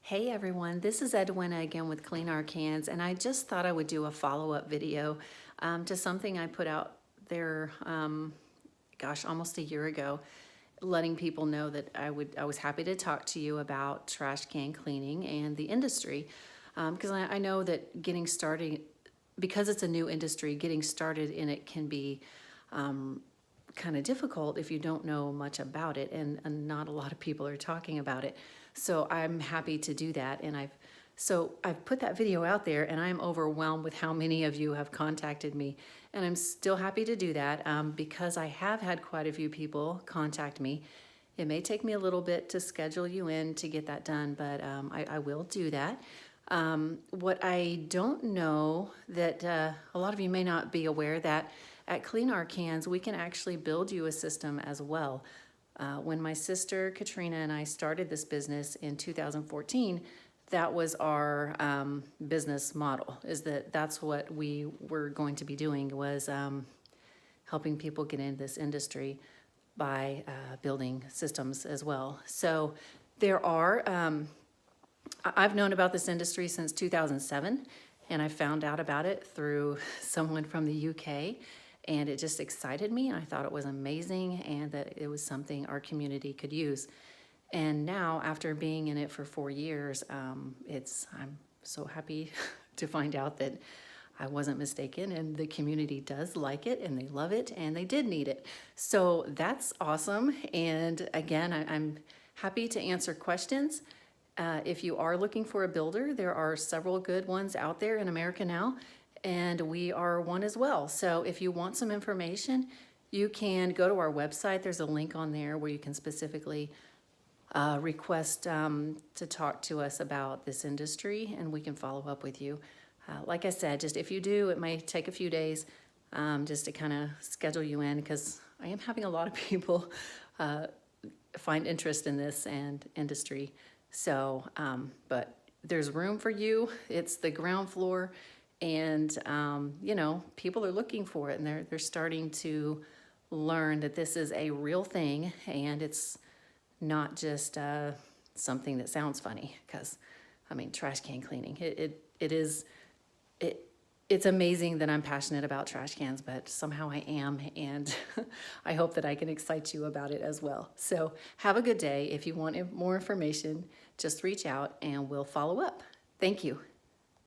Hey everyone, this is Edwina again with Clean Our Cans, and I just thought I would do a follow-up video to something I put out there, almost a year ago, letting people know that I was happy to talk to you about trash can cleaning and the industry, because I know that getting started, because it's a new industry, getting started in it can be kind of difficult if you don't know much about it, and not a lot of people are talking about it. So I'm happy to do that, and I've put that video out there, and I'm overwhelmed with how many of you have contacted me, and I'm still happy to do that because I have had quite a few people contact me. It may take me a little bit to schedule you in to get that done, but I will do that. What I don't know that a lot of you may not be aware that at Clean Our Cans, we can actually build you a system as well. When my sister Katrina and I started this business in 2014, that was our business model, is that's what we were going to be doing, was helping people get into this industry by building systems as well. So there are, I've known about this industry since 2007, and I found out about it through someone from the UK, and it just excited me, and I thought it was amazing and that it was something our community could use. And now, after being in it for 4 years, I'm so happy to find out that I wasn't mistaken, and the community does like it, and they love it, and they did need it. So that's awesome. And again, I'm happy to answer questions. If you are looking for a builder, there are several good ones out there in America now, and we are one as well. So if you want some information, you can go to our website. There's a link on there where you can specifically request to talk to us about this industry, and we can follow up with you. Like I said, just if you do, it may take a few days just to kind of schedule you in, because I am having a lot of people find interest in this and industry. So, but there's room for you. It's the ground floor, and you know, people are looking for it, and they're starting to learn that this is a real thing, and it's not just something that sounds funny. Because I mean, trash can cleaning, it's amazing that I'm passionate about trash cans, but somehow I am, and I hope that I can excite you about it as well. So have a good day. If you want more information, just reach out and we'll follow up. Thank you.